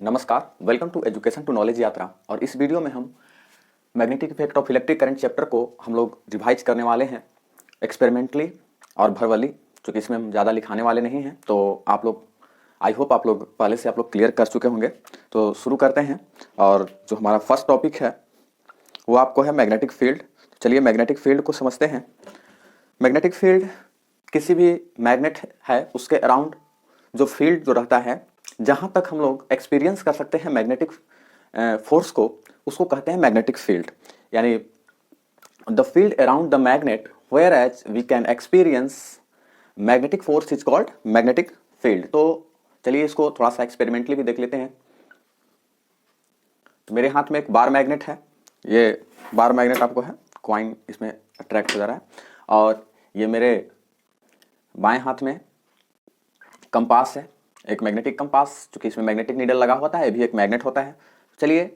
नमस्कार, welcome to education to knowledge Yatra. और इस वीडियो में हम magnetic effect of electric current chapter को हम लोग रिवाइज करने वाले हैं एक्सपेरिमेंटली और वर्बली, क्योंकि इसमें हम ज़्यादा लिखाने वाले नहीं हैं। तो आप लोग, आई होप आप लोग पहले से आप लोग क्लियर कर चुके होंगे। तो शुरू करते हैं। और जो हमारा फर्स्ट टॉपिक है वो आपको है मैग्नेटिक फील्ड। चलिए मैग्नेटिक फील्ड को समझते हैं। मैग्नेटिक फील्ड किसी भी मैग्नेट है उसके अराउंड जो फील्ड जो रहता है, जहाँ तक हम लोग एक्सपीरियंस कर सकते हैं मैग्नेटिक फोर्स को, उसको कहते हैं मैग्नेटिक फील्ड। यानी the field around the magnet where as we can experience magnetic force is called magnetic field. तो चलिए इसको थोड़ा सा एक्सपेरिमेंटली भी देख लेते हैं। तो मेरे हाथ में एक बार मैग्नेट है, ये बार मैग्नेट आपको है, कॉइन इसमें अट्रैक्ट हो जा रहा है। और ये मेरे बाएं हाथ में कंपास है, एक मैग्नेटिक कंपास, चूंकि इसमें मैग्नेटिक नीडल लगा होता है, ये भी एक मैग्नेट होता है। चलिए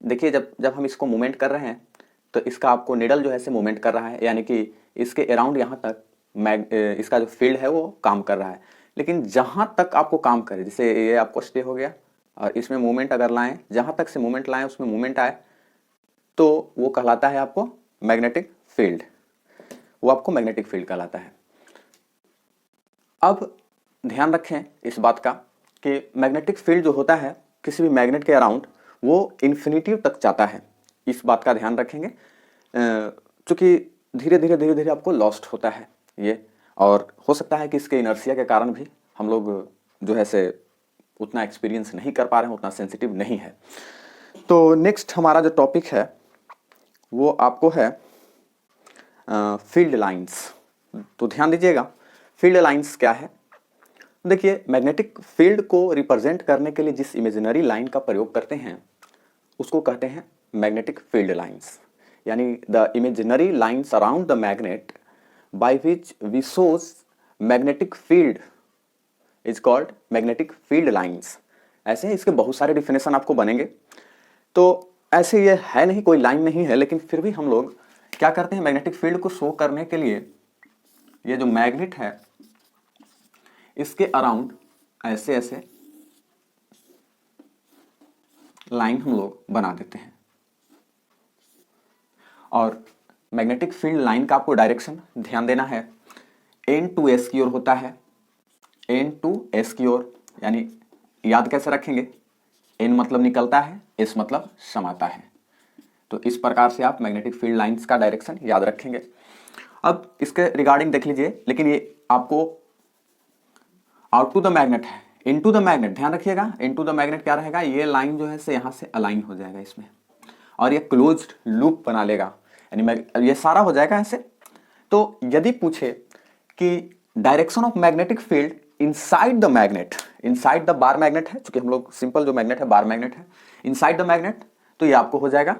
देखिए, जब हम इसको मूवमेंट कर रहे हैं तो इसका आपको नीडल जो है से मूवमेंट कर रहा है, यानी कि इसके अराउंड यहाँ तक इसका जो फील्ड है वो काम कर रहा है। लेकिन जहाँ तक आपको काम करे, जैसे ये आपको स्टे हो गया और इसमें मूवमेंट अगर लाएं, जहाँ तक से मूवमेंट लाएं उसमें मूवमेंट आए तो वो कहलाता है आपको मैग्नेटिक फील्ड, वो आपको मैग्नेटिक फील्ड कहलाता है। अब ध्यान रखें इस बात का कि मैग्नेटिक फील्ड जो होता है किसी भी मैग्नेट के अराउंड वो इन्फिनिटी तक जाता है। इस बात का ध्यान रखेंगे, चूँकि धीरे धीरे आपको लॉस्ट होता है ये, और हो सकता है कि इसके इनर्शिया के कारण भी हम लोग जो है से उतना एक्सपीरियंस नहीं कर पा रहे हैं, उतना सेंसिटिव नहीं है। तो नेक्स्ट हमारा जो टॉपिक है वो आपको है फील्ड लाइंस। तो ध्यान दीजिएगा, फील्ड लाइंस क्या है। देखिए, मैग्नेटिक फील्ड को रिप्रेजेंट करने के लिए जिस इमेजिनरी लाइन का प्रयोग करते हैं उसको कहते हैं मैग्नेटिक फील्ड लाइंस। यानी the imaginary lines around the magnet by which V shows magnetic field is called magnetic field lines. ऐसे इसके बहुत सारे डिफिनेशन आपको बनेंगे। तो ऐसे ये है नहीं, कोई लाइन नहीं है, लेकिन फिर भी हम लोग क्या करते हैं, मैग्नेटिक फील्ड को शो करने के लिए ये जो मैग्नेट है इसके अराउंड ऐसे ऐसे लाइन हम लोग बना देते हैं। और मैग्नेटिक फील्ड लाइन का आपको डायरेक्शन ध्यान देना है, एन टू एस की ओर होता है, एन टू एस की ओर। यानी याद कैसे रखेंगे, एन मतलब निकलता है, एस मतलब समाता है। तो इस प्रकार से आप मैग्नेटिक फील्ड लाइंस का डायरेक्शन याद रखेंगे। अब इसके रिगार्डिंग देख लीजिए, लेकिन ये आपको आउट टू द मैग्नेट है, इनटू द मैग्नेट ध्यान रखिएगा। इनटू द मैग्नेट क्या रहेगा, ये लाइन जो है से यहाँ से अलाइन हो जाएगा इसमें, और ये क्लोज्ड लूप बना लेगा, यानी ये सारा हो जाएगा ऐसे। तो यदि पूछे कि direction of magnetic field inside the magnet, inside the bar magnet है, क्योंकि हम लोग सिंपल जो मैग्नेट है बार मैग्नेट है, इनसाइड द मैग्नेट, तो ये आपको हो जाएगा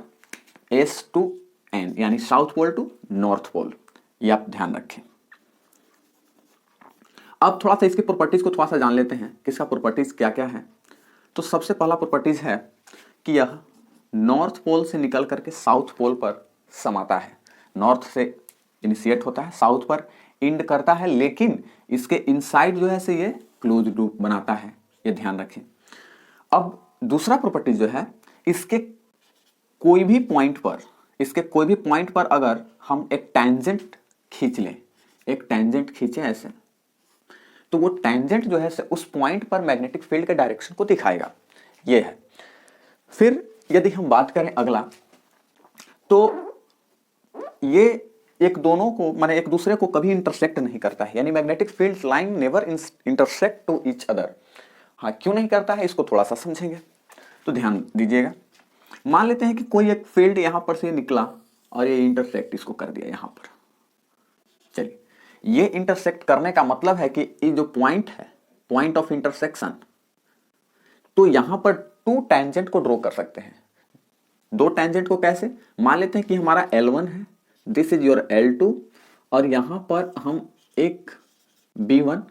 एस टू एन, यानी south pole to north pole. ये आप ध्यान रखें। अब थोड़ा सा इसकी प्रॉपर्टीज को थोड़ा सा जान लेते हैं कि इसका प्रॉपर्टीज क्या क्या है। तो सबसे पहला प्रॉपर्टीज है कि यह नॉर्थ पोल से निकल करके साउथ पोल पर समाता है। नॉर्थ से इनिशिएट होता है, साउथ पर एंड करता है, लेकिन इसके इनसाइड जो है से ये क्लोज लूप बनाता है, ये ध्यान रखें। अब दूसरा प्रॉपर्टी जो है, इसके कोई भी पॉइंट पर अगर हम एक टेंजेंट खींच लें, एक टेंजेंट खींचे ऐसे, तो वो टेंजेंट जो है उस पॉइंट पर मैग्नेटिक फील्ड के डायरेक्शन को दिखाएगा, ये है। फिर यदि हम बात करें अगला, तो ये एक दोनों को माने एक दूसरे को कभी इंटरसेक्ट नहीं करता है, यानी magnetic field line never intersect to each other. हाँ, क्यों नहीं करता है इसको थोड़ा सा समझेंगे। तो ध्यान दीजिएगा, मान लेते हैं कि कोई एक फील्ड यहां पर से निकला और ये इंटरसेक्ट इसको कर दिया यहां पर। चलिए, ये इंटरसेक्ट करने का मतलब है कि ये जो पॉइंट है, पॉइंट ऑफ इंटरसेक्शन, तो यहां पर टू टेंजेंट को ड्रॉ कर सकते हैं। दो टेंजेंट को कैसे, मान लेते हैं कि हमारा L1 है, दिस इज योर L2, और यहां पर हम एक B1,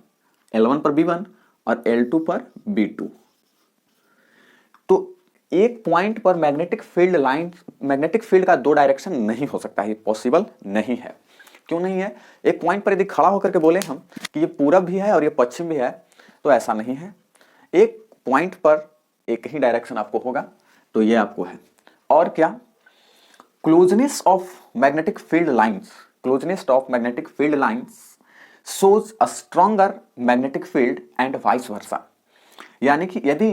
L1 पर B1 और L2 पर B2। तो एक पॉइंट पर magnetic field line, magnetic field का दो डायरेक्शन नहीं हो सकता है, पॉसिबल नहीं है। क्यों नहीं है, एक पॉइंट पर यदि खड़ा होकर के बोले हम कि ये पूरब भी है और ये पश्चिम भी है, तो ऐसा नहीं है। एक पॉइंट पर एक ही डायरेक्शन आपको होगा, तो ये आपको है। और क्या, closeness of magnetic field lines, closeness of magnetic field lines shows a stronger magnetic field and vice versa। यानी कि यदि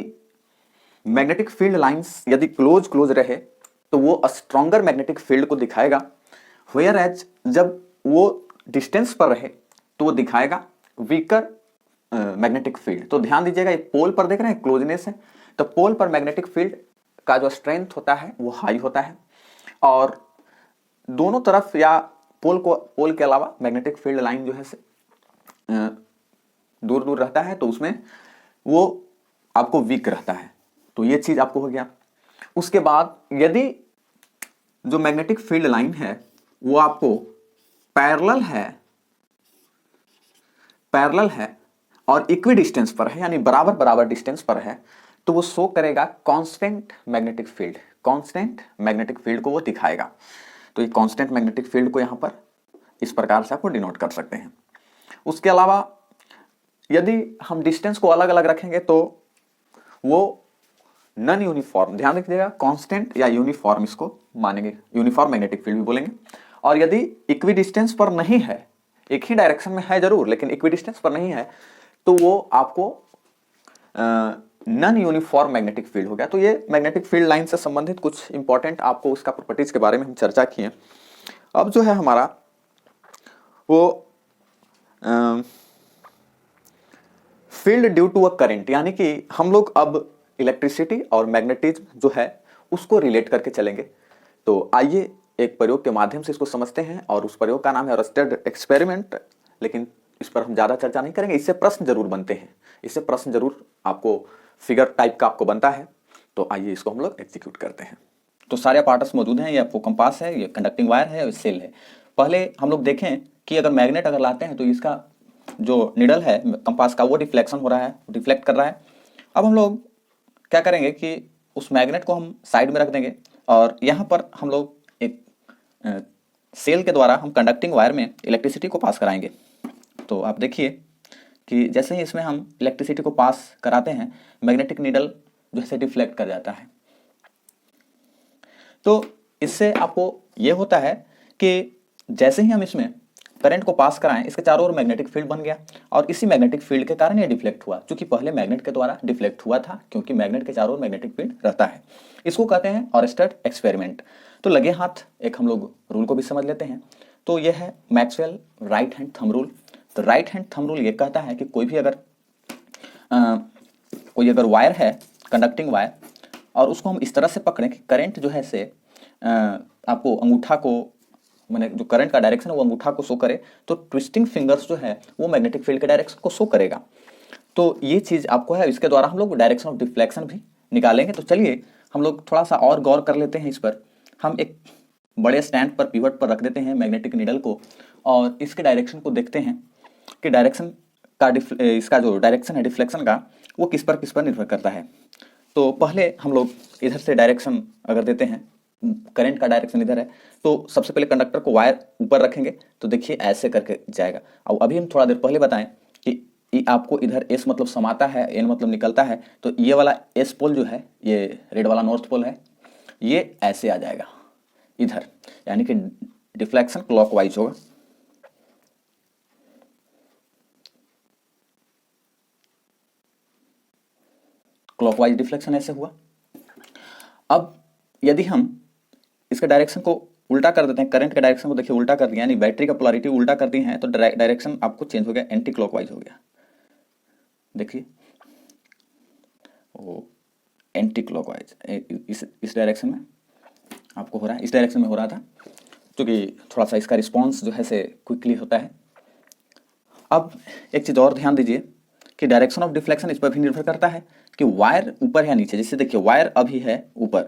मैग्नेटिक फील्ड लाइंस यदि क्लोज रहे तो वो स्ट्रॉन्गर मैग्नेटिक फील्ड को दिखाएगा, वेयर एज जब वो डिस्टेंस पर रहे तो वो दिखाएगा वीकर मैग्नेटिक फील्ड। तो ध्यान दीजिएगा, ये पोल पर देख रहे हैं क्लोजनेस है, तो पोल पर मैग्नेटिक फील्ड का जो स्ट्रेंथ होता है वो हाई होता है, और दोनों तरफ या पोल के अलावा मैग्नेटिक फील्ड लाइन जो है से दूर दूर रहता है, तो उसमें वो आपको वीक रहता है। तो ये चीज आपको हो गया। उसके बाद यदि जो मैग्नेटिक फील्ड लाइन है वो आपको पैरेलल है और इक्वी डिस्टेंस पर है, यानी बराबर बराबर डिस्टेंस पर है, तो वो शो करेगा constant magnetic field, constant magnetic field को वो दिखाएगा। तो ये कांस्टेंट मैग्नेटिक फील्ड को यहां पर इस प्रकार से आपको डिनोट कर सकते हैं। उसके अलावा यदि हम डिस्टेंस को अलग अलग रखेंगे तो वो नॉन यूनिफॉर्म, ध्यान रखिएगा, कांस्टेंट या यूनिफॉर्म इसको मानेंगे, यूनिफॉर्म मैग्नेटिक फील्ड भी बोलेंगे। और यदि इक्वी डिस्टेंस पर नहीं है, एक ही डायरेक्शन में है जरूर लेकिन इक्वी डिस्टेंस पर नहीं है, तो वो आपको नॉन यूनिफॉर्म मैग्नेटिक फील्ड हो गया। तो ये मैग्नेटिक फील्ड लाइन से संबंधित कुछ इंपॉर्टेंट आपको उसका प्रॉपर्टीज के बारे में हम चर्चा किए। अब जो है हमारा वो field due to a current, यानी कि हम लोग अब इलेक्ट्रिसिटी और मैग्नेटिज्म जो है उसको रिलेट करके चलेंगे। तो आइए एक प्रयोग के माध्यम से इसको समझते हैं, और उस प्रयोग का नाम है अरस्टेड एक्सपेरिमेंट। लेकिन इस पर हम ज्यादा चर्चा नहीं करेंगे, इससे प्रश्न जरूर बनते हैं, इससे प्रश्न जरूर आपको फिगर टाइप का आपको बनता है। तो आइए इसको हम लोग एग्जीक्यूट करते हैं। तो सारे पार्ट्स मौजूद हैं, ये आपको कंपास है, ये कंडक्टिंग वायर है और सेल है। पहले हम लोग देखें कि अगर मैग्नेट अगर लाते हैं तो इसका जो निडल है कंपास का वो डिफ्लेक्शन हो रहा है, डिफ्लेक्ट कर रहा है। अब हम लोग क्या करेंगे कि उस मैग्नेट को हम साइड में रख देंगे, और यहाँ पर हम लोग एक सेल के द्वारा हम कंडक्टिंग वायर में इलेक्ट्रिसिटी को पास कराएंगे। तो आप देखिए कि जैसे ही इसमें हम इलेक्ट्रिसिटी को पास कराते हैं, मैग्नेटिक नीडल जो है डिफ्लेक्ट कर जाता है। तो इससे आपको ये होता है कि जैसे ही हम इसमें करंट को पास कराएं, इसके चारों ओर मैग्नेटिक फील्ड बन गया, और इसी मैग्नेटिक फील्ड के कारण ये डिफ्लेक्ट हुआ, क्योंकि पहले मैग्नेट के द्वारा डिफ्लेक्ट हुआ था, क्योंकि मैग्नेट के चारों ओर मैग्नेटिक फील्ड रहता है। इसको कहते हैं ऑरेस्टेड एक्सपेरिमेंट। तो लगे हाथ एक हम लोग रूल को भी समझ लेते हैं। तो यह है Maxwell right hand thumb rule. तो राइट हैंड थंब रूल ये कहता है कि कोई अगर वायर है, कंडक्टिंग वायर, और उसको हम इस तरह से पकड़ें कि करंट जो है से आपको अंगूठा को, मैंने जो करंट का डायरेक्शन है वो अंगूठा को शो करे, तो ट्विस्टिंग फिंगर्स जो है वो मैग्नेटिक फील्ड के डायरेक्शन को शो करेगा। तो ये चीज आपको है, इसके द्वारा हम लोग डायरेक्शन ऑफ डिफ्लेक्शन भी निकालेंगे। तो चलिए हम लोग थोड़ा सा और गौर कर लेते हैं इस पर। हम एक बड़े स्टैंड पर, पिवट पर रख देते हैं मैग्नेटिक नीडल को, और इसके डायरेक्शन को देखते हैं कि डायरेक्शन का इसका जो डायरेक्शन है डिफ्लेक्शन का वो किस पर निर्भर करता है। तो पहले हम लोग इधर से डायरेक्शन अगर देते हैं, करंट का डायरेक्शन इधर है, तो सबसे पहले कंडक्टर को वायर ऊपर रखेंगे, तो देखिए ऐसे करके जाएगा। अब अभी हम थोड़ा देर पहले बताएं कि आपको इधर एस मतलब समाता है, एन मतलब निकलता है, तो ये वाला एस पोल जो है, ये रेड वाला नॉर्थ पोल है, ये ऐसे आ जाएगा इधर, यानी कि डिफ्लेक्शन क्लॉकवाइज होगा। क्लॉकवाइज डिफ्लेक्शन ऐसे हुआ। अब यदि हम इसके डायरेक्शन को उल्टा कर देते हैं, करंट के डायरेक्शन को देखिए उल्टा कर दिया, यानी बैटरी का पोलैरिटी उल्टा कर दी है, तो डायरेक्शन आपको चेंज हो गया, एंटी क्लॉकवाइज हो गया। देखिए वो एंटी क्लॉकवाइज इस डायरेक्शन में आपको हो रहा है, इस डायरेक्शन में हो रहा था, क्योंकि थोड़ा सा इसका रिस्पॉन्स जो है से क्विकली होता है। अब एक चीज़ और ध्यान दीजिए कि डायरेक्शन ऑफ डिफ्लेक्शन इस पर भी निर्भर करता है कि वायर ऊपर या नीचे। जैसे देखिए वायर अभी है ऊपर,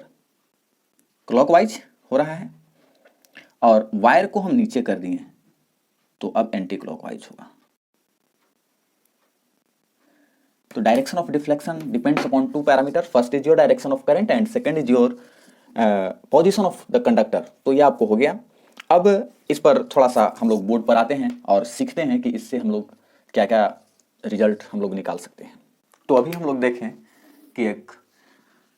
क्लॉकवाइज हो रहा है, और वायर को हम नीचे कर दिए तो अब एंटी क्लॉकवाइज होगा। तो direction of deflection depends upon two parameter, first is your direction of current and second is your position of the conductor. तो ये आपको हो गया। अब इस पर थोड़ा सा हम लोग बोर्ड पर आते हैं और सीखते हैं कि इससे हम लोग क्या क्या रिजल्ट हम लोग निकाल सकते हैं। तो अभी हम लोग देखें कि एक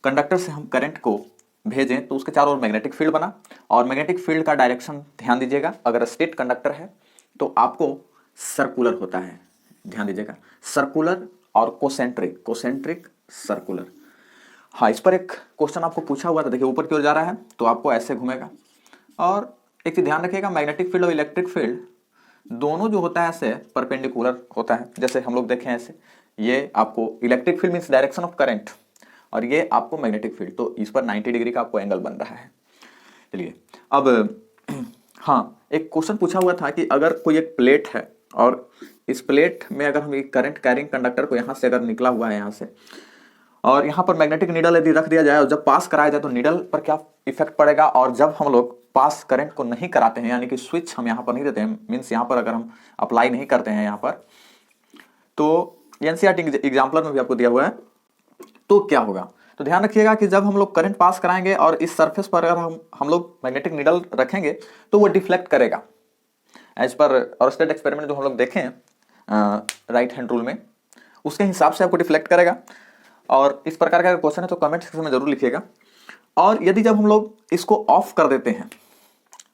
कंडक्टर से हम करंट को भेजें तो उसके चारों ओर मैग्नेटिक फील्ड बना, और मैग्नेटिक फील्ड का डायरेक्शन ध्यान दीजिएगा, अगर स्ट्रेट कंडक्टर है तो आपको सर्कुलर होता है, ध्यान दीजिएगा, सर्कुलर और कोसेंट्रिक, कोसेंट्रिक सर्कुलर। हाँ, इस पर एक क्वेश्चन आपको पूछा हुआ था, देखिए ऊपर की ओर जा रहा है तो आपको ऐसे घूमेगा। और एक चीज ध्यान रखिएगा, मैग्नेटिक फील्ड और इलेक्ट्रिक फील्ड दोनों जो होता है ऐसे परपेंडिकुलर होता है, जैसे हम लोग देखें ऐसे, ये आपको electric field means direction of current, और ये आपको मैग्नेटिक फील्ड, तो इस पर 90 डिग्री का आपको एंगल बन रहा है। चलिए अब हाँ, एक क्वेश्चन पूछा हुआ था कि अगर कोई एक प्लेट है और इस प्लेट में अगर हम एक करंट कैरिंग कंडक्टर को यहाँ से अगर निकला हुआ है यहाँ से, और यहाँ पर मैग्नेटिक नीडल यदि रख दिया जाए और जब पास कराया जाए तो नीडल पर क्या इफेक्ट पड़ेगा, और जब हम लोग पास करंट को नहीं कराते हैं, यानी कि स्विच हम यहाँ पर नहीं देते हैं, मीन्स यहाँ पर अगर हम अप्लाई नहीं करते हैं यहाँ पर, तो एनसीईआरटी एग्जाम्पलर में भी आपको दिया हुआ है, तो क्या होगा। तो ध्यान रखिएगा कि जब हम लोग करंट पास कराएंगे और इस सरफेस पर अगर हम लोग मैग्नेटिक नीडल रखेंगे तो वो डिफ्लेक्ट करेगा, एज पर ऑरस्टेड एक्सपेरिमेंट जो हम लोग देखें राइट हैंड रूल में, उसके हिसाब से आपको डिफ्लेक्ट करेगा। और इस प्रकार का क्वेश्चन है तो कमेंट सेक्शन में जरूर लिखिएगा। और यदि जब हम लोग इसको ऑफ कर देते हैं,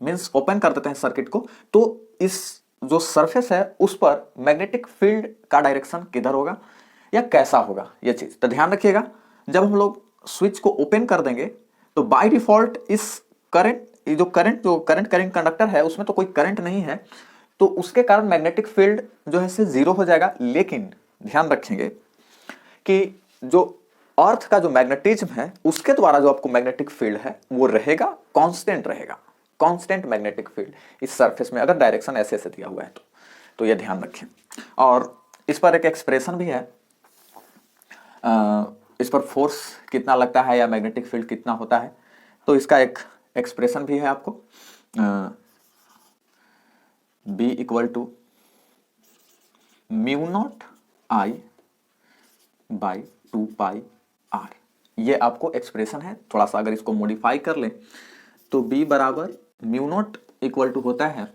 मीन्स ओपन कर देते हैं सर्किट को, तो इस जो सरफेस है उस पर मैग्नेटिक फील्ड का डायरेक्शन किधर होगा या कैसा होगा, यह चीज तो ध्यान रखिएगा। जब हम लोग स्विच को ओपन कर देंगे तो बाय डिफॉल्ट इस करंट, जो करंट कैरिंग कंडक्टर है उसमें तो कोई करंट नहीं है, तो उसके कारण मैग्नेटिक फील्ड जो है से जीरो हो जाएगा। लेकिन ध्यान रखेंगे कि जो अर्थ का जो मैग्नेटिज्म है उसके द्वारा जो आपको मैग्नेटिक फील्ड है वो रहेगा, कांस्टेंट रहेगा, कांस्टेंट मैग्नेटिक फील्ड इस सरफेस में, अगर डायरेक्शन ऐसे ऐसे दिया हुआ है तो यह ध्यान रखें। और इस पर एक एक्सप्रेशन भी है, इस पर फोर्स कितना लगता है या मैग्नेटिक फील्ड कितना होता है, तो इसका एक एक्सप्रेशन भी है आपको, B equal to mu naught I by 2 pi R। ये आपको एक्सप्रेशन है, थोड़ा सा अगर इसको मॉडिफाई कर लें तो B बराबर म्यू नॉट इक्वल टू होता है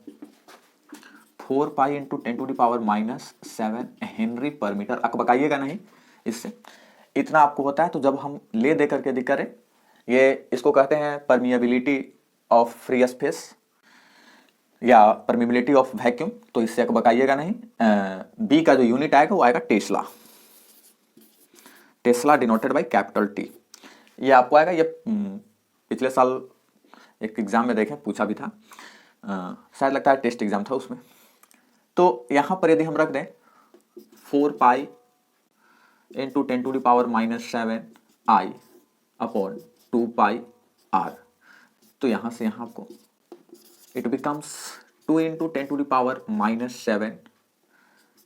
4 pi into 10⁻⁻7 henry per metre. अकबकाइएगा नहीं, इससे इतना आपको होता है। तो जब हम ले दे करके दिख करें, ये इसको कहते हैं परमिएबिलिटी ऑफ फ्री स्पेस या परमिबिलिटी ऑफ वैक्यूम, तो इससे अकबकाइएगा नहीं। बी का जो यूनिट आएगा वो आएगा Tesla, Tesla denoted by capital T, ये आपको आएगा। ये पिछले साल एक एग्जाम में देखें पूछा भी था, शायद लगता है टेस्ट एग्जाम था उसमें। तो यहां पर यदि हम रख दें 4 pi into 10⁻⁻7 I upon 2 pi R, तो यहां से यहां आपको it becomes 2 into 10⁻⁻7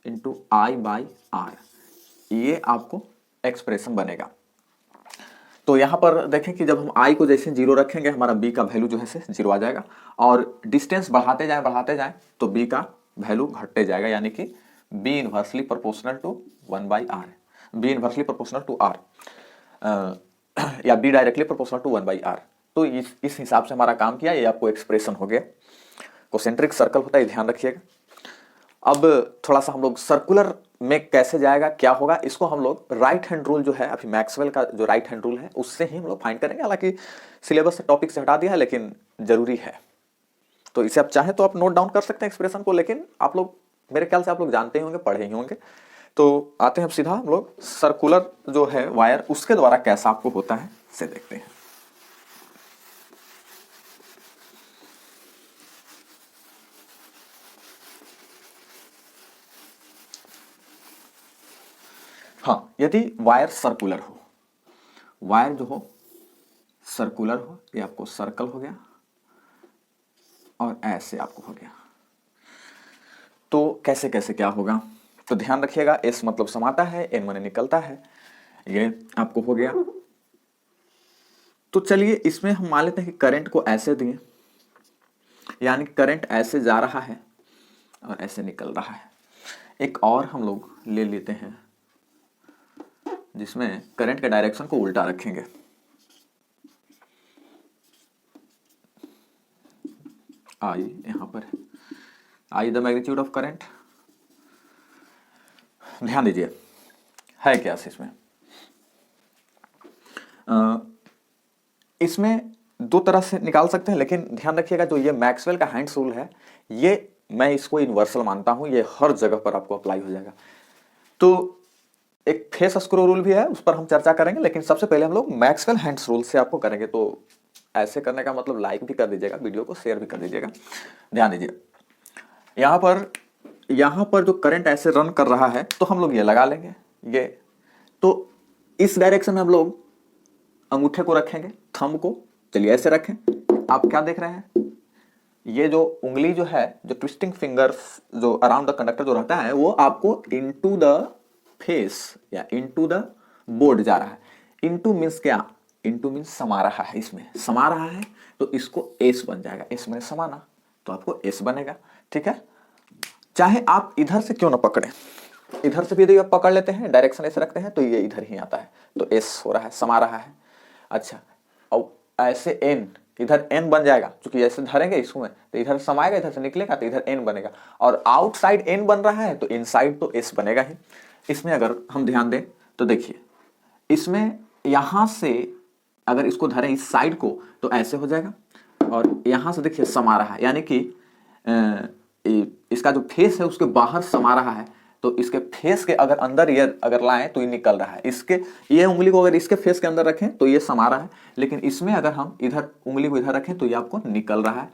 into I by R, ये आपको एक्सप्रेशन बनेगा। तो यहां पर देखें कि जब हम I को जैसे जीरो रखेंगे हमारा B का वैल्यू जो है से जीरो आ जाएगा, और डिस्टेंस बढ़ाते जाएं तो B का वैल्यू घटते जाएगा, यानी कि B inversely proportional to 1/R, B inversely proportional to R या B directly proportional to 1/R। तो इस हिसाब से हमारा काम किया, ये आपको एक्सप्रेशन हो गया। कोसेंट्रिक सर्कल होता है, ध्यान रखिएगा। अब थोड़ा सा हम लोग सर्कुलर में कैसे जाएगा, क्या होगा, इसको हम लोग राइट हैंड रूल जो है, अभी मैक्सवेल का जो राइट हैंड रूल है उससे ही हम लोग फाइंड करेंगे। हालांकि सिलेबस से टॉपिक से हटा दिया है लेकिन जरूरी है, तो इसे आप चाहें तो आप नोट डाउन कर सकते हैं एक्सप्रेशन को, लेकिन आप लोग मेरे ख्याल से आप लोग जानते ही होंगे, पढ़े ही होंगे। तो आते हैं अब सीधा हम लोग सर्कुलर जो है वायर, उसके द्वारा कैसा आपको होता है से देखते हैं। हाँ, यदि वायर सर्कुलर हो, वायर जो हो सर्कुलर हो, ये आपको सर्कल हो गया और ऐसे आपको हो गया, तो कैसे कैसे क्या होगा, तो ध्यान रखिएगा। एस मतलब समाता है, एन माने निकलता है, ये आपको हो गया। तो चलिए इसमें हम मान लेते हैं कि करंट को ऐसे दिए, यानी करंट ऐसे जा रहा है और ऐसे निकल रहा है। एक और हम लोग ले लेते हैं जिसमें करंट के डायरेक्शन को उल्टा रखेंगे, आई यहां पर है, I the magnitude of current. ध्यान दीजिए है क्या इसमें, इसमें दो तरह से निकाल सकते हैं, लेकिन ध्यान रखिएगा जो ये मैक्सवेल का हैंड्स रूल है, ये मैं इसको यूनिवर्सल मानता हूं, ये हर जगह पर आपको अप्लाई हो जाएगा। तो एक फेस स्क्रू रूल भी है, उस पर हम चर्चा करेंगे, लेकिन सबसे पहले हम लोग मैक्सवेल हैंड्स रूल से आपको करेंगे। तो ऐसे करने का मतलब लाइक भी कर दीजिएगा, वीडियो को शेयर भी कर दीजिएगा। ध्यान दीजिए, यहाँ पर जो करंट ऐसे रन कर रहा है, तो हम लोग ये लगा लेंगे, ये तो इस डायरेक्शन में हम लोग अंगूठे को रखेंगे, थंब को चलिए ऐसे रखें। आप क्या देख रहे हैं, ये जो उंगली जो है, जो ट्विस्टिंग फिंगर्स जो अराउंड द कंडक्टर जो रहता है, वो आपको इनटू द फेस या इनटू द बोर्ड जा रहा है। इनटू मींस क्या, इनटू मींस समा रहा है, इसमें समा रहा है, तो इसको एस बन जाएगा। एस में समाना, तो आपको एस बनेगा। ठीक है, चाहे आप इधर से क्यों ना पकड़े, इधर से भी यदि आप पकड़ लेते हैं, डायरेक्शन ऐसे रखते हैं, तो ये इधर ही आता है, तो एस हो रहा है, समा रहा है। अच्छा, और ऐसे एन, इधर एन बन जाएगा, क्योंकि ऐसे धरेंगे इसमें तो इधर समाएगा, इधर से निकलेगा तो इधर एन बनेगा, और आउटसाइड एन बन रहा है तो इनसाइड तो एस बनेगा ही। इसमें अगर हम ध्यान दें तो देखिए, इसमें यहां से अगर इसको धरें इस साइड को, तो ऐसे हो जाएगा, और यहां से देखिए समा रहा है, यानी कि इसका जो फेस है उसके बाहर समा रहा है, तो इसके फेस के अगर अंदर ये अगर लाएं तो ये निकल रहा है। इसके ये उंगली को अगर इसके फेस के अंदर रखें तो ये समा रहा है, लेकिन इसमें अगर हम इधर उंगली को इधर रखें तो ये आपको निकल रहा है,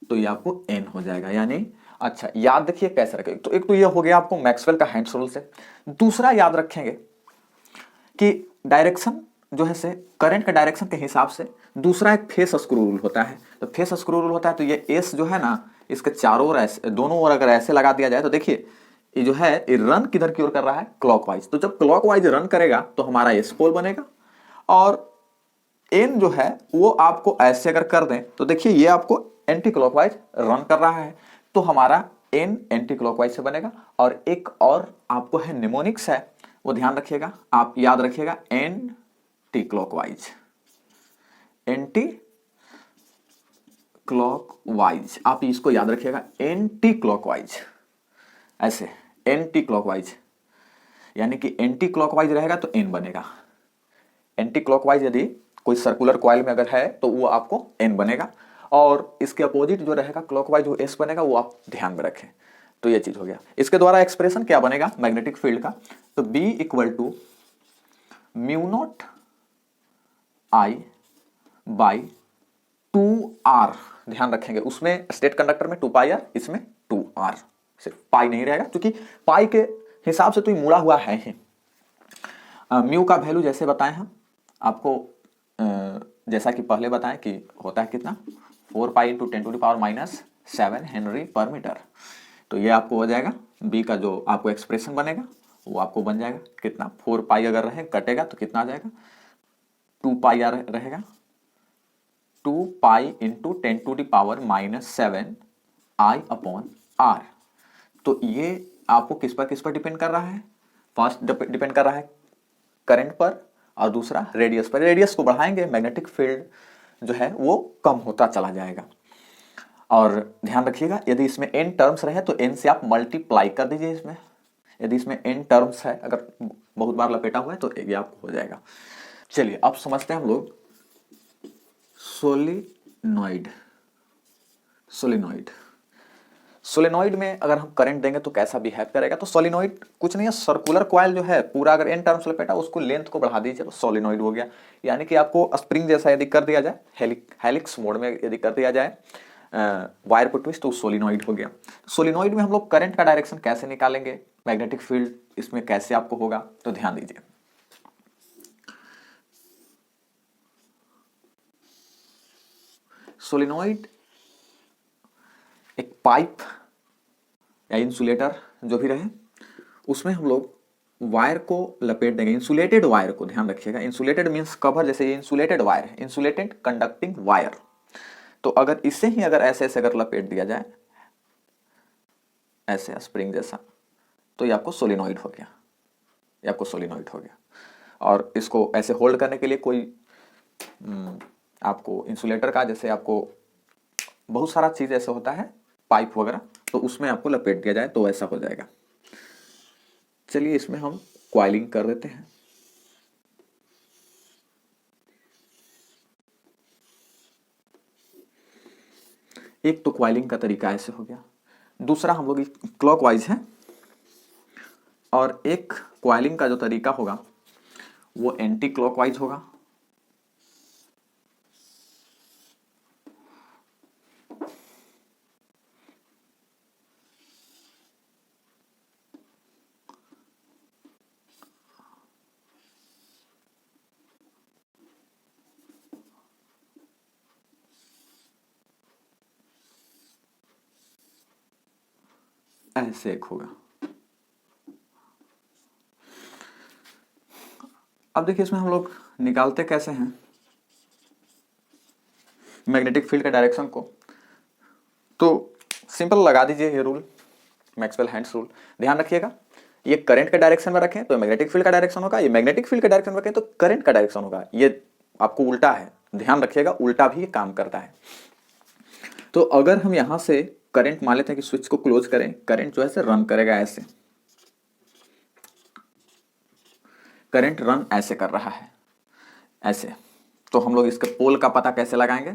तो ये आपको एन हो जाएगा। यानी अच्छा, याद रखिए कैसे रखें, तो एक तो ये हो गया आपको मैक्सवेल का हैंड्स रूल से। दूसरा याद रखेंगे कि डायरेक्शन जो है से करंट का डायरेक्शन के हिसाब से दूसरा एक फेस स्क्रू रूल होता है। तो फेस स्क्रू रूल होता है, तो ये एस जो है ना, इसके चारों ओर ऐसे, दोनों ओर अगर ऐसे लगा दिया जाए, तो देखिए ये जो है ये रन किधर की ओर कर रहा है, क्लॉकवाइज। तो जब क्लॉकवाइज रन करेगा तो हमारा एस पोल बनेगा, और एन जो है वो आपको ऐसे अगर कर दें तो देखिए ये आपको एंटी क्लॉकवाइज रन कर रहा है, तो हमारा एन एंटी क्लॉकवाइज से बनेगा। और एक और आपको है निमोनिक्स है, वो ध्यान रखिएगा, आप याद रखिएगा, एंटी क्लॉकवाइज, एंटी क्लॉकवाइज, आप इसको याद रखिएगा, एंटी क्लॉकवाइज, ऐसे एंटी क्लॉकवाइज, यानी कि एंटी क्लॉकवाइज रहेगा तो एन बनेगा। एंटी क्लॉकवाइज यदि कोई सर्कुलर कॉइल में अगर है तो वो आपको एन बनेगा, और इसके अपोजिट जो रहेगा क्लॉकवाइज वो एस बनेगा, वो आप ध्यान में रखें। तो ये चीज हो गया। इसके द्वारा एक्सप्रेशन क्या बनेगा मैग्नेटिक फील्ड का, तो B equal to mu naught I by 2r, ध्यान रखेंगे उसमें स्टेट कंडक्टर में 2πr, इसमें 2r, सिर्फ पाई नहीं रहेगा, क्योंकि पाई के हिसाब से तो ये मुड़ा हुआ है ही। म्यू का वैल्यू जैसे बताएं हम आपको, जैसा कि पहले बताएं कि होता है कितना, 4 pi into 10⁻⁻7 henry per metre. तो ये आपको हो जाएगा, बी का जो आपको एक्सप्रेशन बनेगा वो आपको बन जाएगा कितना, 4 पाई अगर रहे कटेगा तो कितना आ जाएगा, 2πr रहेगा, 2 पाई इंटू 10⁻⁻7 I/r। तो ये आपको किस पर डिपेंड कर रहा है, फर्स्ट डिपेंड कर रहा है करंट पर, और दूसरा रेडियस पर। रेडियस को बढ़ाएंगे मैग्नेटिक फील्ड जो है वो कम होता चला जाएगा। और ध्यान रखिएगा, यदि इसमें n टर्म्स रहे तो n से आप मल्टीप्लाई कर दीजिए इसमें, यदि इसमें n टर्म्स है, अगर बहुत बार लपेटा हुआ है तो ये आपको हो जाएगा। चलिए अब समझते हैं हम लोग सोलिनॉइड। सोलेनॉइड में अगर हम करंट देंगे तो कैसा बिहेव करेगा, तो सोलिनॉइड कुछ नहीं है, सर्कुलर कॉइल जो है पूरा अगर एन टर्म्स लपेटा उसको लेंथ को बढ़ा दीजिए तो सोलिनॉइड हो गया। यानी कि आपको स्प्रिंग जैसा यदि कर दिया जाए, हेलिक्स मोड में यदि कर दिया जाए वायर को ट्विस्ट, तो सोलिनॉइड हो गया। सोलिनॉइड में हम लोग करंट का डायरेक्शन कैसे निकालेंगे, मैग्नेटिक फील्ड इसमें कैसे आपको होगा, तो ध्यान दीजिए। सोलिनॉइड एक पाइप या इंसुलेटर जो भी रहे, उसमें हम लोग वायर को लपेट देंगे, इंसुलेटेड वायर को, ध्यान रखिएगा, इंसुलेटेड मींस कवर, जैसे ये इंसुलेटेड वायर है, इंसुलेटेड कंडक्टिंग वायर। तो अगर इसे ही अगर ऐसे ऐसे अगर लपेट दिया जाए ऐसे स्प्रिंग जैसा, तो ये आपको सोलिनॉइड हो गया, ये आपको सोलिनॉइड हो गया। और इसको ऐसे होल्ड करने के लिए कोई आपको इंसुलेटर का, जैसे आपको बहुत सारा चीज ऐसा होता है पाइप वगैरह, तो उसमें आपको लपेट दिया जाए तो ऐसा हो जाएगा। चलिए इसमें हम कॉइलिंग कर देते हैं। एक तो क्वाइलिंग का तरीका ऐसे हो गया, दूसरा हम लोग क्लॉकवाइज है, और एक क्वाइलिंग का जो तरीका होगा वो एंटी क्लॉकवाइज होगा। ऐसे एक होगा। अब देखिए इसमें हम लोग निकालते कैसे हैं मैग्नेटिक फील्ड का डायरेक्शन को, तो सिंपल लगा दीजिए ये रूल, मैक्सवेल हैंड्स रूल। ध्यान रखिएगा, ये करंट का डायरेक्शन में रखें तो मैग्नेटिक फील्ड का डायरेक्शन होगा, ये मैग्नेटिक फील्ड का डायरेक्शन में रखें तो करंट का डायरेक्शन होगा। ये आपको उल्टा है, ध्यान रखिएगा, उल्टा भी काम करता है। तो अगर हम यहां से करंट मान लेते हैं कि स्विच को क्लोज करें, करंट जो है रन करेगा ऐसे, करंट रन ऐसे कर रहा है, ऐसे। तो हम लोग इसके पोल का पता कैसे लगाएंगे,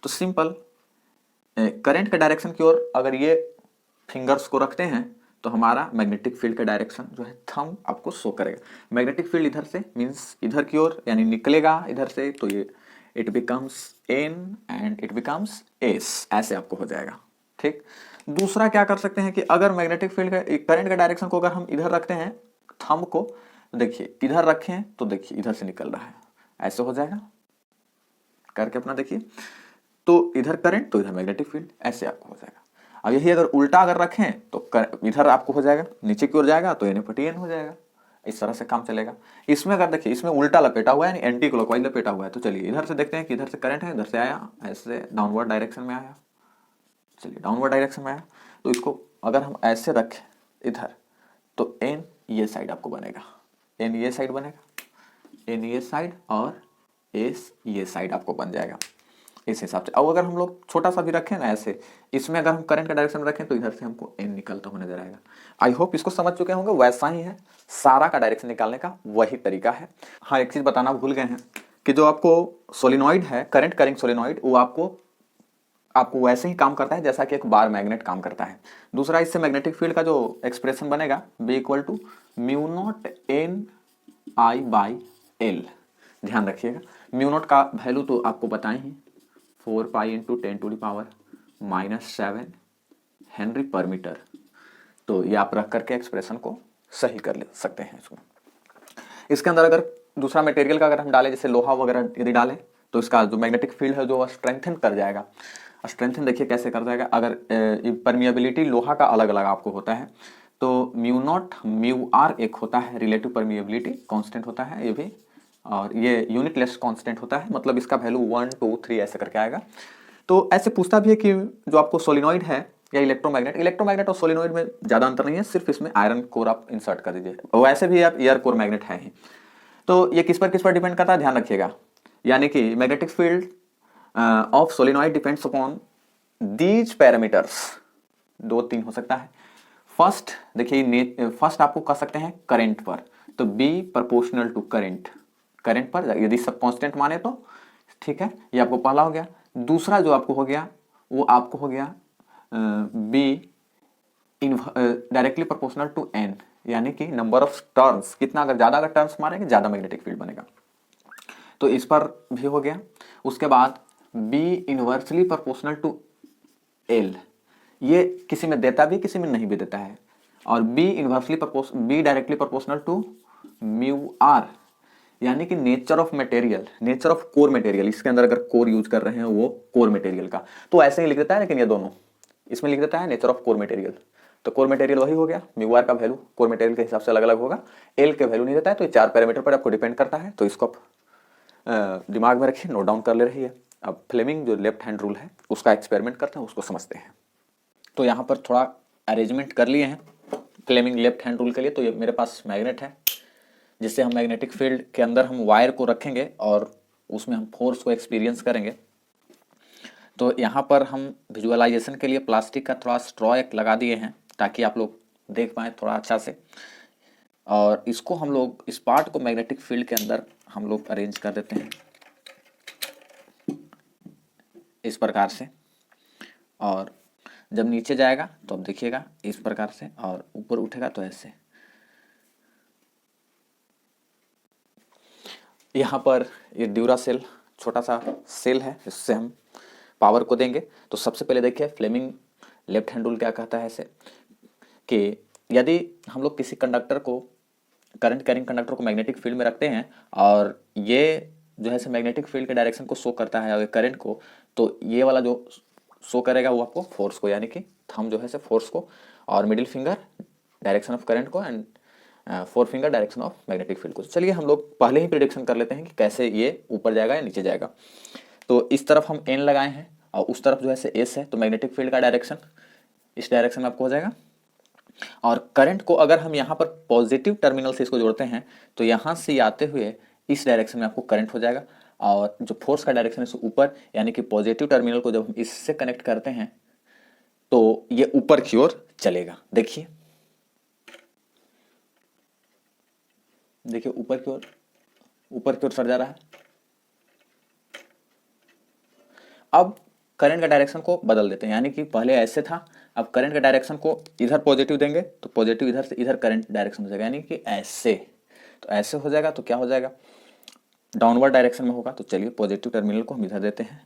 तो सिंपल, करंट के डायरेक्शन की ओर अगर ये फिंगर्स को रखते हैं तो हमारा मैग्नेटिक फील्ड का डायरेक्शन जो है थंब आपको शो करेगा। मैग्नेटिक फील्ड इधर से मींस इधर की ओर यानी निकलेगा इधर से, तो ये it becomes N and it becomes S, ऐसे आपको हो जाएगा। ठीक, दूसरा क्या कर सकते हैं कि अगर मैग्नेटिक फील्ड का करंट का डायरेक्शन को अगर हम इधर रखते हैं थंब को, देखिए इधर रखें तो देखिए इधर से निकल रहा है, ऐसे हो जाएगा करके अपना देखिए, तो इधर करंट तो इधर मैग्नेटिक फील्ड, ऐसे आपको हो जाएगा। अब यही अगर उल्टा अगर रखें तो इधर आपको हो जाएगा, नीचे की ओर जाएगा तो एन पटी एन हो जाएगा, इस तरह से काम चलेगा। इसमें अगर देखिए इसमें उल्टा लपेटा हुआ है, एंटी क्लॉकवाइज लपेटा हुआ है, तो चलिए इधर से देखते हैं कि इधर से करंट है, इधर से आया ऐसे डाउनवर्ड डायरेक्शन में आया, चलिए डाउनवर्ड डायरेक्शन में आया, तो इसको अगर हम ऐसे रखें इधर तो एन ये साइड आपको बनेगा, एन ये साइड बनेगा, एन ये साइड और एस ये साइड आपको बन जाएगा इस हिसाब से। अब अगर हम लोग छोटा सा भी रखें ना ऐसे, इसमें अगर हम करंट का डायरेक्शन रखें तो इधर से हमको एन निकलता हुआ नजर आएगा। आई होप इसको समझ चुके होंगे, वैसा ही है सारा का डायरेक्शन निकालने का वही तरीका है। हाँ, एक चीज बताना भूल गए हैं कि जो आपको सोलिनॉइड है, करंट करिंग सोलिनॉइड, वो आपको वैसे ही काम करता है जैसा कि एक बार मैग्नेट काम करता है। दूसरा, इससे मैग्नेटिक फील्ड का जो एक्सप्रेशन बनेगा B equal to mu naught N I by L. ध्यान रखिएगा, म्यू नॉट का वैल्यू तो आपको बताएं ही, 4 pi into 10⁻⁻7 henry per metre. तो ये आप रख करके एक्सप्रेशन को सही कर ले सकते हैं। इसके अंदर अगर दूसरा मटेरियल का अगर हम डालें, जैसे लोहा वगैरह यदि डालें, तो इसका जो मैग्नेटिक फील्ड है जो स्ट्रेंथन कर जाएगा। स्ट्रेंथन देखिए कैसे कर जाएगा, अगर परमिएबिलिटी लोहा का अलग अलग आपको होता है, तो म्यू नॉट म्यू आर एक होता है, रिलेटिव परमिएबिलिटी कांस्टेंट होता है ये भी, और ये यूनिटलेस कांस्टेंट होता है, मतलब इसका वैल्यू 1 2 3 ऐसे करके आएगा। तो ऐसे पूछता भी है कि जो आपको सोलिनॉइड है या इलेक्ट्रोमैग्नेट और सोलिनॉइड में ज्यादा अंतर नहीं है, सिर्फ इसमें आयरन कोर आप इंसर्ट कर दीजिए, वैसे भी आप एयर कोर मैग्नेट है ही। तो ये किस पर डिपेंड करता है, ध्यान रखिएगा, यानी कि magnetic field of solenoid depends upon these parameters, 2 3 हो सकता है। फर्स्ट देखिए, फर्स्ट आपको कह सकते हैं करंट पर, तो B proportional to current, current पर यदि सब कांस्टेंट माने तो ठीक है, ये आपको पहला हो गया। दूसरा जो आपको हो गया वो आपको हो गया B directly proportional to N, यानी कि नंबर ऑफ टर्न्स, कितना अगर ज्यादा अगर टर्न्स मारेंगे ज्यादा मैग्नेटिक फील्ड बनेगा, तो इस पर भी हो गया। उसके बाद B inversely proportional to L, ये किसी में देता भी किसी में नहीं भी देता है, और B directly proportional to mu R, यानी कि nature of material, nature of core material, इसके अंदर अगर कोर यूज कर रहे हैं वो कोर मटेरियल का, तो ऐसे ही लिख देता है, लेकिन ये दोनों इसमें लिख देता है नेचर ऑफ कोर मटेरियल। तो कोर मटेरियल वही हो गया, म्यू आर का वैल्यू कोर मटेरियल के हिसाब से अलग अलग होगा, एल के वैल्यू नहीं देता है, तो ये 4 पैरामीटर पर आपको डिपेंड करता है, तो इसको आप दिमाग में रखिए, नोट डाउन कर ले रही है। अब फ्लेमिंग जो लेफ्ट हैंड रूल है उसका एक्सपेरिमेंट करते हैं, उसको समझते हैं। तो यहाँ पर थोड़ा अरेंजमेंट कर लिए हैं फ्लेमिंग लेफ्ट हैंड रूल के लिए। तो ये मेरे पास मैग्नेट है, जिससे हम मैग्नेटिक फील्ड के अंदर हम वायर को रखेंगे और उसमें हम फोर्स को एक्सपीरियंस करेंगे। तो यहाँ पर हम विजुअलाइजेशन के लिए प्लास्टिक का थोड़ा स्ट्रॉ एक लगा दिए हैं, ताकि आप लोग देख पाएँ थोड़ा अच्छा से, और इसको हम लोग इस पार्ट को मैग्नेटिक फील्ड के अंदर हम लोग अरेंज कर देते हैं इस प्रकार से। और जब नीचे जाएगा तो अब देखिएगा इस प्रकार से, और ऊपर उठेगा तो ऐसे। यहाँ पर ये ड्यूरासेल छोटा सा सेल है, इससे हम पावर को देंगे। तो सबसे पहले देखिए फ्लेमिंग लेफ्ट हैंड रूल क्या कहता है ऐसे कि यदि हम लोग किसी कंडक्टर को, करंट कैरिंग कंडक्टर को मैग्नेटिक फील्ड में रखते हैं और ये जो है मैग्नेटिक फील्ड के डायरेक्शन को शो करता है और करंट को, तो ये वाला जो शो करेगा वो आपको फोर्स को, यानी कि थंब जो है फोर्स को, और middle finger direction of current को, and forefinger direction of magnetic field को। चलिए हम लोग पहले ही प्रिडिक्शन कर लेते हैं कि कैसे ये ऊपर जाएगा या नीचे जाएगा। तो इस तरफ हम एन लगाए हैं और उस तरफ जो है एस है, तो मैग्नेटिक फील्ड का डायरेक्शन इस डायरेक्शन में आपको हो जाएगा। और करंट को अगर हम यहाँ पर पॉजिटिव टर्मिनल से इसको जोड़ते हैं तो यहाँ से आते हुए इस डायरेक्शन में आपको करंट हो जाएगा, और जो फोर्स का डायरेक्शन है ऊपर, यानी कि पॉजिटिव टर्मिनल को जब हम इससे कनेक्ट करते हैं तो ये ऊपर की ओर चलेगा। देखिए ऊपर की ओर सर जा रहा है। अब करंट का डायरेक्शन को बदल देते हैं, यानी कि पहले ऐसे था, अब करंट का डायरेक्शन को इधर पॉजिटिव देंगे तो पॉजिटिव इधर से इधर करंट डायरेक्शन हो जाएगा, यानी कि ऐसे। तो ऐसे हो जाएगा तो क्या हो जाएगा, डाउनवर्ड डायरेक्शन में होगा। तो चलिए पॉजिटिव टर्मिनल को हम इधर देते हैं।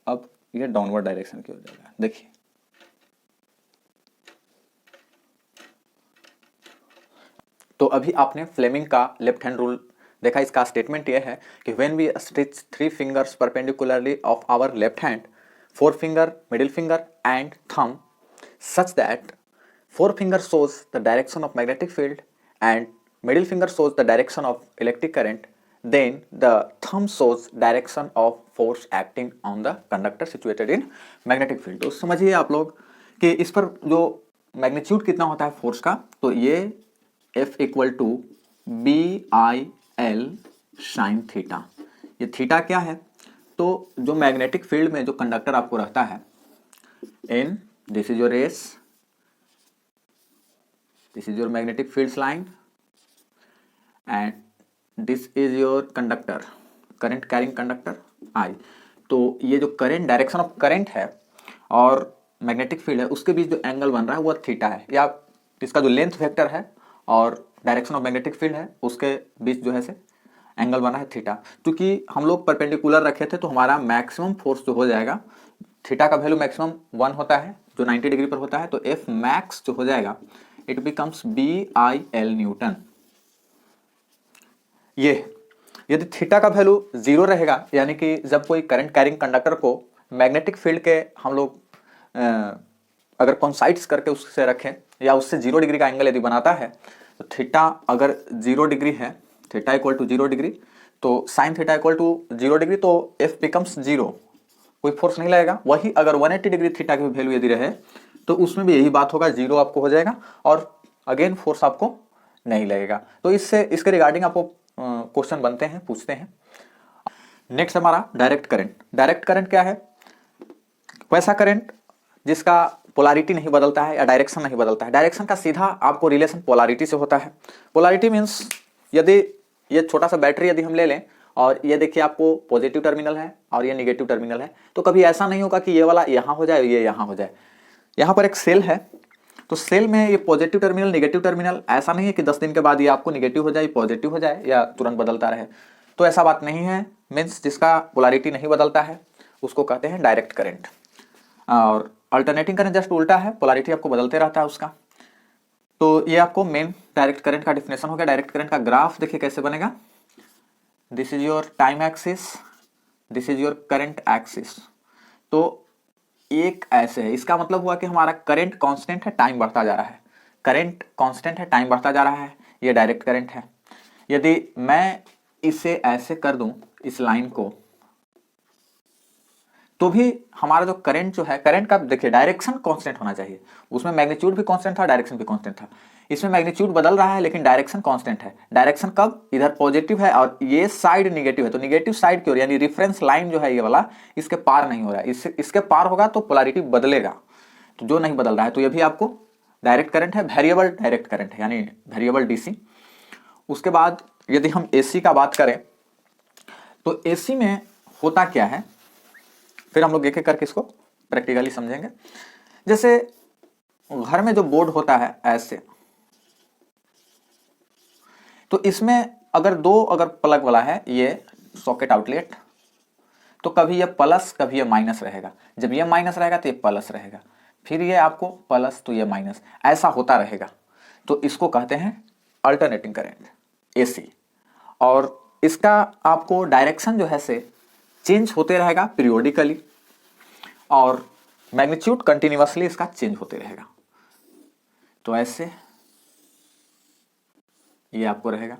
अब ये डाउनवर्ड डायरेक्शन की हो जाएगा। देखिए तो अभी आपने फ्लेमिंग का लेफ्ट हैंड रूल देखा। इसका स्टेटमेंट यह है कि when we stitch 3 fingers perpendicularly of our left hand, 4 finger, middle finger and thumb, such that 4 finger shows the direction of magnetic field and middle finger shows the direction of electric current, then the thumb shows direction of force acting on the conductor situated in magnetic field। तो समझिए आप लोग कि इस पर जो magnitude कितना होता है फोर्स का, तो ये F equal to BIL sine theta. ये थीटा क्या है, तो जो मैग्नेटिक फील्ड में जो कंडक्टर आपको रहता है, in this is your S, this is your magnetic fields line and this is your conductor, current carrying conductor I। तो ये जो करंट, डायरेक्शन ऑफ करंट है और मैग्नेटिक फील्ड है, उसके बीच जो एंगल बन रहा है वो थीटा है, या इसका जो लेंथ वेक्टर है और डायरेक्शन ऑफ मैग्नेटिक फील्ड है उसके बीच जो है से एंगल बना है थीटा। क्योंकि हम लोग परपेंडिकुलर रखे थे तो हमारा मैक्सिमम फोर्स जो हो जाएगा, थीटा का वैल्यू मैक्सिमम 1 होता है जो 90 डिग्री पर होता है, तो F मैक्स जो हो जाएगा इट बिकम्स BIL न्यूटन। ये यदि थीटा का वैल्यू 0 रहेगा, यानी कि जब कोई करंट कैरिंग कंडक्टर को मैग्नेटिक फील्ड के हम लोग अगर कॉन्साइड्स करके उससे रखें या उससे 0 डिग्री का एंगल यदि बनाता है, तो थीटा अगर 0 डिग्री है, थीटा इक्वल टू 0 डिग्री, तो sine theta equal to 0 degree, तो F बिकम्स 0, कोई फोर्स नहीं लगेगा। वही अगर 180 डिग्री थीटा की वैल्यू यदि रहे तो उसमें भी यही बात होगा, 0 आपको हो जाएगा और अगेन फोर्स आपको नहीं लगेगा। तो इससे इसके रिगार्डिंग आपको क्वेश्चन बनते हैं, पूछते हैं। नेक्स्ट हमारा डायरेक्ट करंट। डायरेक्ट करंट क्या है, वैसा करंट जिसका पोलैरिटी नहीं बदलता है या डायरेक्शन नहीं बदलता है। डायरेक्शन का सीधा आपको रिलेशन पोलैरिटी से होता है। पोलैरिटी मीन्स यदि ये छोटा सा बैटरी यदि हम ले लें और ये देखिए आपको पॉजिटिव टर्मिनल है और ये निगेटिव टर्मिनल है, तो कभी ऐसा नहीं होगा कि ये वाला यहाँ हो जाए ये यहाँ हो जाए। यहाँ पर एक सेल है, तो सेल में ये पॉजिटिव टर्मिनल निगेटिव टर्मिनल, ऐसा नहीं है कि 10 दिन के बाद ये आपको निगेटिव हो जाए पॉजिटिव हो जाए या तुरंत बदलता रहे, तो ऐसा बात नहीं है। मीन्स जिसका पोलैरिटी नहीं बदलता है उसको कहते हैं डायरेक्ट करंट। और अल्टरनेटिंग करंट जस्ट उल्टा है, पोलैरिटी आपको बदलते रहता है उसका। तो ये आपको मेन डायरेक्ट करंट का डिफिनेशन हो गया। डायरेक्ट करंट का ग्राफ देखिए कैसे बनेगा, this is your time axis, this is your current axis. तो एक ऐसे है, इसका मतलब हुआ कि हमारा करंट कांस्टेंट है, टाइम बढ़ता जा रहा है, करंट कांस्टेंट है, टाइम बढ़ता जा रहा है, ये डायरेक्ट करंट है। यदि मैं इसे ऐसे कर दूं इस लाइन को, तो भी हमारा जो करंट जो है, करंट का देखिए डायरेक्शन कांस्टेंट होना चाहिए, उसमें मैग्नीट्यूड भी कांस्टेंट था, डायरेक्शन भी कांस्टेंट था। इसमें मैग्नीट्यूड बदल रहा है लेकिन डायरेक्शन कांस्टेंट है। डायरेक्शन कब, इधर पॉजिटिव है और ये साइड निगेटिव है, तो निगेटिव साइड की ओर, यानी रेफरेंस लाइन जो है ये वाला, इसके पार नहीं हो रहा है। इसके पार होगा तो पोलैरिटी बदलेगा, तो जो नहीं बदल रहा है तो ये भी आपको डायरेक्ट करंट है, वेरिएबल डायरेक्ट करंट है, यानी वेरिएबल डीसी। उसके बाद यदि हम एसी का बात करें तो एसी में होता क्या है, फिर हम लोग एक एक करके इसको प्रैक्टिकली समझेंगे। जैसे घर में जो बोर्ड होता है ऐसे, तो इसमें अगर अगर प्लग वाला है ये सॉकेट आउटलेट, तो कभी ये प्लस कभी ये माइनस रहेगा। जब ये माइनस रहेगा तो ये प्लस रहेगा, फिर ये आपको प्लस तो ये माइनस, ऐसा होता रहेगा। तो इसको कहते हैं अल्टरनेटिंग करंट, एसी। और इसका आपको डायरेक्शन जो है से चेंज होते रहेगा पीरियोडिकली, और मैग्नीट्यूड कंटिन्यूअसली इसका चेंज होते रहेगा। तो ऐसे ये आपको रहेगा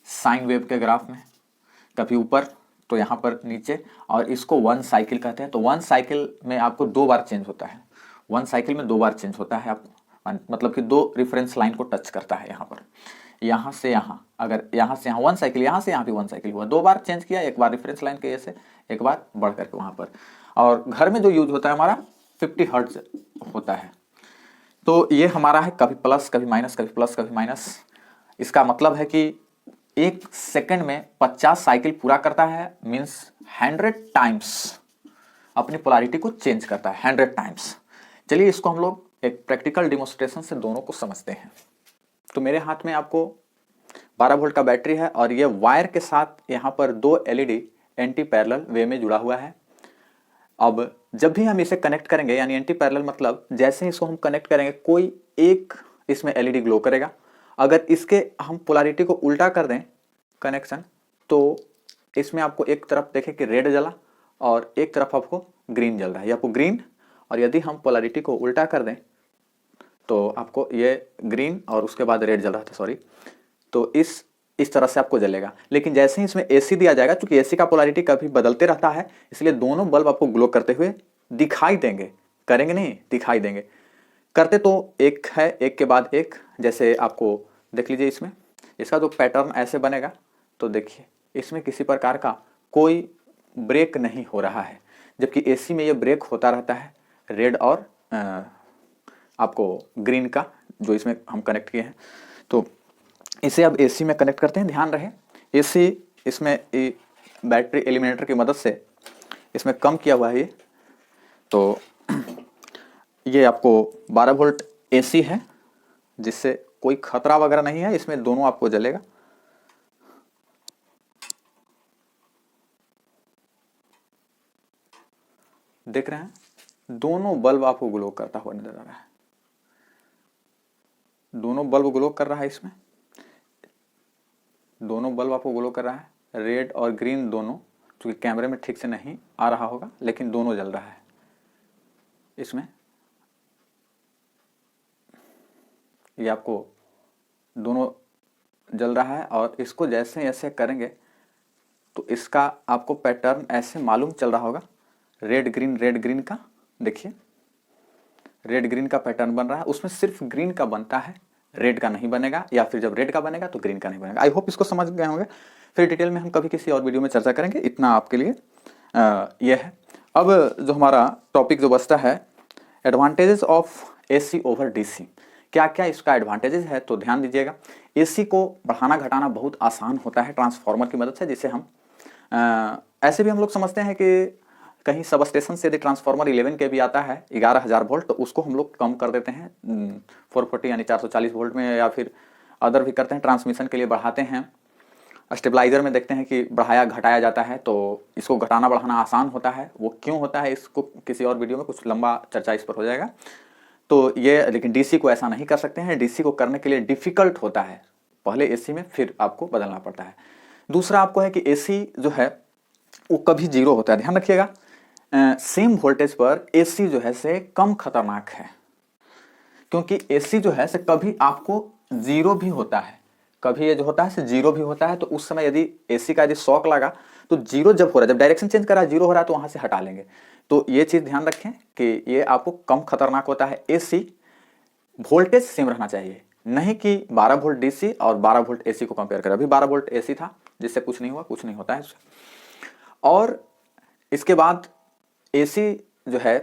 साइन वेव के ग्राफ में, कभी ऊपर तो यहाँ पर नीचे, और इसको वन साइकिल कहते हैं। तो वन साइकिल में आपको 2 बार चेंज होता है, वन साइकिल में 2 बार चेंज होता है आपको, मतलब कि 2 रेफरेंस लाइन को टच करता है यहाँ पर, यहाँ से यहाँ, अगर यहाँ से यहाँ वन साइकिल, यहाँ से यहाँ भी वन साइकिल हुआ, 2 बार चेंज किया, एक बार रेफरेंस लाइन के ऐसे, एक बार बढ़ करके वहाँ पर। और घर में जो यूज होता है हमारा 50 हर्ट्ज होता है। तो ये हमारा है कभी प्लस कभी माइनस, कभी प्लस कभी माइनस। इसका मतलब है कि 1 सेकंड में 50 साइकिल पूरा करता है, मीन्स 100 टाइम्स अपनी पोलैरिटी को चेंज करता है, 100 टाइम्स। चलिए इसको हम लोग एक प्रैक्टिकल डिमोन्स्ट्रेशन से दोनों को समझते हैं। तो मेरे हाथ में आपको 12 वोल्ट का बैटरी है, और ये वायर के साथ यहाँ पर 2 एलईडी एंटी पैरेलल वे में जुड़ा हुआ है। अब जब भी हम इसे कनेक्ट करेंगे, यानी एंटी पैरेलल मतलब जैसे ही इसको हम कनेक्ट करेंगे कोई एक इसमें एलईडी ग्लो करेगा। अगर इसके हम पोलैरिटी को उल्टा कर दें कनेक्शन, तो इसमें आपको एक तरफ देखें कि रेड जला और एक तरफ आपको ग्रीन जल रहा है, ये आपको ग्रीन। और यदि हम पोलैरिटी को उल्टा कर दें तो आपको ये ग्रीन और उसके बाद रेड जल रहा था, सॉरी, तो इस तरह से आपको जलेगा। लेकिन जैसे ही इसमें एसी दिया जाएगा, क्योंकि एसी का पोलैरिटी कभी बदलते रहता है, इसलिए दोनों बल्ब आपको ग्लो करते हुए दिखाई देंगे, करेंगे नहीं, दिखाई देंगे। करते तो एक है, एक के बाद एक। जैसे आपको देख लीजिए इसमें इसका जो पैटर्न ऐसे बनेगा, तो देखिए इसमें किसी प्रकार का कोई ब्रेक नहीं हो रहा है, जबकि एसी में ये ब्रेक होता रहता है, रेड और आपको ग्रीन का जो इसमें हम कनेक्ट किए हैं। तो इसे अब एसी में कनेक्ट करते हैं। ध्यान रहे एसी इसमें बैटरी एलिमिनेटर की मदद से इसमें कम किया हुआ है ये। तो ये आपको 12 वोल्ट एसी है, जिससे कोई खतरा वगैरह नहीं है, इसमें दोनों आपको जलेगा। देख रहे हैं दोनों बल्ब आपको ग्लो करता हुआ नजर आ रहा है, दोनों बल्ब ग्लो कर रहा है, इसमें दोनों बल्ब आपको ग्लो कर रहा है, रेड और ग्रीन दोनों, क्योंकि कैमरे में ठीक से नहीं आ रहा होगा, लेकिन दोनों जल रहा है। इसमें ये आपको दोनों जल रहा है, और इसको जैसे ऐसे करेंगे तो इसका आपको पैटर्न ऐसे मालूम चल रहा होगा, रेड ग्रीन का। देखिए रेड ग्रीन का पैटर्न बन रहा है, उसमें सिर्फ ग्रीन का बनता है, रेड का नहीं बनेगा, या फिर जब रेड का बनेगा तो ग्रीन का नहीं बनेगा। आई होप इसको समझ गए होंगे, फिर डिटेल में हम कभी किसी और वीडियो में चर्चा करेंगे। इतना आपके लिए यह है। अब जो हमारा टॉपिक जो बचता है, advantages of AC over DC, क्या क्या इसका एडवांटेजेस है, तो ध्यान दीजिएगा। एसी को बढ़ाना घटाना बहुत आसान होता है ट्रांसफार्मर की मदद से, जिसे हम ऐसे भी हम लोग समझते हैं कि कहीं सब स्टेशन से यदि ट्रांसफार्मर 11 के भी आता है 11,000 वोल्ट, तो उसको हम लोग कम कर देते हैं 440 यानी 440 वोल्ट में, या फिर अदर भी करते हैं, ट्रांसमिशन के लिए बढ़ाते हैं। स्टेबलाइजर में देखते हैं कि बढ़ाया घटाया जाता है, तो इसको घटाना बढ़ाना आसान होता है। वो क्यों होता है इसको किसी और वीडियो में कुछ लंबा चर्चा इस पर हो जाएगा। तो ये, लेकिन डीसी को ऐसा नहीं कर सकते हैं, डीसी को करने के लिए डिफिकल्ट होता है, पहले एसी में फिर आपको बदलना पड़ता है। दूसरा आपको है कि एसी जो है वो कभी जीरो होता है, ध्यान रखिएगा। सेम वोल्टेज पर एसी जो है से कम खतरनाक है, क्योंकि एसी जो है से कभी आपको जीरो भी होता है, कभी ये जो होता है से जीरो भी होता है। तो उस समय यदि एसी का यदि शॉक लगा, तो जीरो जब हो रहा है, जब डायरेक्शन चेंज कर रहा है जीरो हो रहा है, तो वहां से हटा लेंगे। तो ये चीज ध्यान रखें कि ये आपको कम खतरनाक होता है। एसी वोल्टेज सेम रहना चाहिए, नहीं कि 12 वोल्ट डीसी और 12 वोल्ट एसी को कंपेयर करें। अभी 12 वोल्ट एसी था, जिससे कुछ नहीं हुआ, कुछ नहीं होता है इससे। और इसके बाद एसी जो है,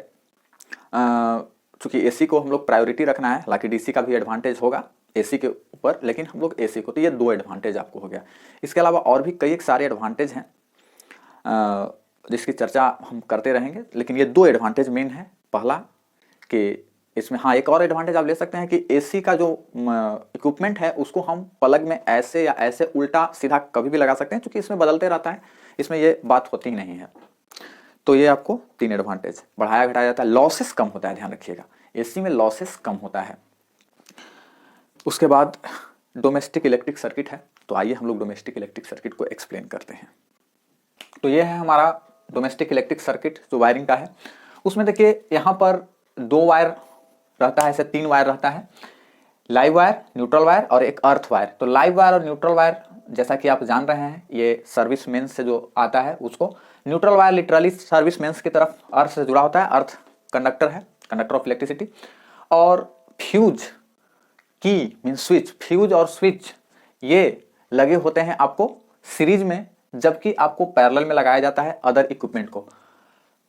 चूंकि एसी को हम लोग प्रायोरिटी रखना है, हालांकि डीसी का भी एडवांटेज होगा एसी के ऊपर, लेकिन हम लोग एसी को, तो ये 2 एडवांटेज आपको हो गया। इसके अलावा और भी कई सारे एडवांटेज हैं, जिसकी चर्चा हम करते रहेंगे, लेकिन ये 2 एडवांटेज मेन है। पहला कि इसमें हाँ एक और एडवांटेज आप ले सकते हैं कि एसी का जो इक्विपमेंट है उसको हम प्लग में ऐसे या ऐसे उल्टा सीधा कभी भी लगा सकते हैं, क्योंकि इसमें बदलते रहता है, इसमें ये बात होती ही नहीं है। तो ये आपको 3 एडवांटेज, बढ़ाया घटाया जाता है, लॉसेस कम होता है, ध्यान रखिएगा एसी में लॉसेस कम होता है। उसके बाद डोमेस्टिक इलेक्ट्रिक सर्किट है, तो आइए हम लोग डोमेस्टिक इलेक्ट्रिक सर्किट को एक्सप्लेन करते हैं। तो ये है हमारा डोमेस्टिक इलेक्ट्रिक सर्किट जो वायरिंग का है। उसमें देखिए यहाँ पर 2 वायर रहता है, ऐसे 3 वायर रहता है, लाइव वायर, न्यूट्रल वायर और एक अर्थ वायर। तो लाइव वायर और न्यूट्रल वायर जैसा कि आप जान रहे हैं ये सर्विस मेंस से जो आता है उसको, neutral wire literally service mains की तरफ अर्थ से जुड़ा होता है, अर्थ कंडक्टर है, कंडक्टर ऑफ इलेक्ट्रिसिटी। और फ्यूज की मीन स्विच, फ्यूज और स्विच ये लगे होते हैं आपको सीरीज में, जबकि आपको पैरेलल में लगाया जाता है अदर इक्विपमेंट को।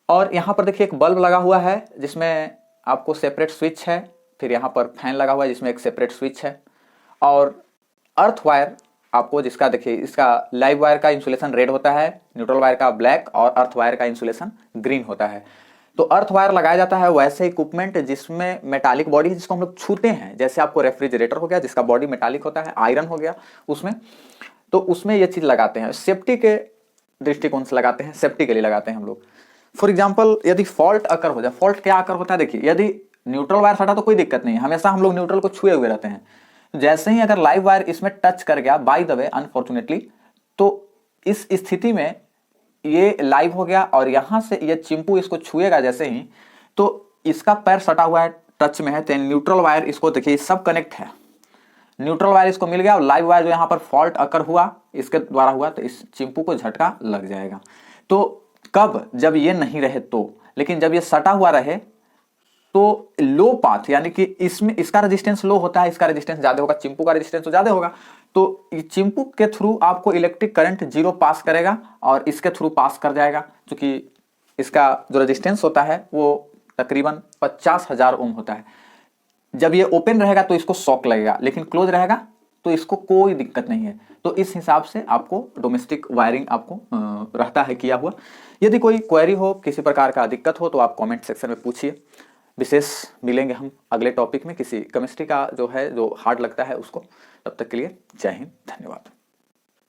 और यहाँ पर देखिए एक बल्ब लगा हुआ है जिसमें आपको सेपरेट स्विच है, फिर यहाँ पर फैन लगा हुआ है जिसमें एक सेपरेट स्विच है। और अर्थ वायर आपको, जिसका देखिए इसका लाइव वायर का इंसुलेशन रेड होता है, न्यूट्रल वायर का ब्लैक और अर्थ वायर का इंसुलेशन ग्रीन होता है। तो अर्थ वायर लगाया जाता है वैसे इक्विपमेंट जिसमें मेटालिक बॉडी है, जिसको हम लोग छूते हैं, जैसे आपको रेफ्रिजरेटर हो गया जिसका बॉडी मेटालिक होता है, आयरन हो गया उसमें, तो उसमें ये चीज लगाते हैं, सेफ्टी के दृष्टिकोण से लगाते हैं, सेफ्टी के लिए लगाते हैं हम लोग। फॉर एग्जाम्पल यदि फॉल्ट अकर हो जाए, फॉल्ट क्या अकर होता है, देखिए यदि न्यूट्रल वायर फटा तो कोई दिक्कत नहीं है, हमेशा हम लोग न्यूट्रल को छुए हुए रहते हैं, जैसे ही अगर लाइव वायर इसमें टच कर गया बाय द वे अनफॉर्चुनेटली, तो इस स्थिति में ये लाइव हो गया और यहां से ये चिंपू इसको छुएगा जैसे ही, तो इसका पैर सटा हुआ है, टच में है, तो न्यूट्रल वायर इसको देखिए सब कनेक्ट है, न्यूट्रल वायर इसको मिल गया और लाइव वायर जो यहाँ पर फॉल्ट अकर हुआ इसके द्वारा हुआ, तो इस चिंपू को झटका लग जाएगा। तो कब, जब ये नहीं रहे तो, लेकिन जब ये सटा हुआ रहे तो लो पाथ, यानी कि इसमें इसका रेजिस्टेंस लो होता है, इसका रेजिस्टेंस ज्यादा होगा, चिंपू का रेजिस्टेंस तो ज्यादा होगा, तो चिंपू के थ्रू आपको इलेक्ट्रिक करंट 0 पास करेगा और इसके थ्रू पास कर जाएगा, क्योंकि इसका जो रेजिस्टेंस होता है वो तकरीबन 50,000 ओम होता है। जब ये ओपन रहेगा तो इसको शॉक लगेगा, लेकिन क्लोज रहेगा तो इसको कोई दिक्कत नहीं है। तो इस हिसाब से आपको डोमेस्टिक वायरिंग आपको रहता है किया हुआ। यदि कोई क्वेरी हो, किसी प्रकार का दिक्कत हो, तो आप कमेंट सेक्शन में पूछिए। विशेष मिलेंगे हम अगले टॉपिक में, किसी केमिस्ट्री का जो है जो हार्ड लगता है उसको। तब तक के लिए जय हिंद, धन्यवाद।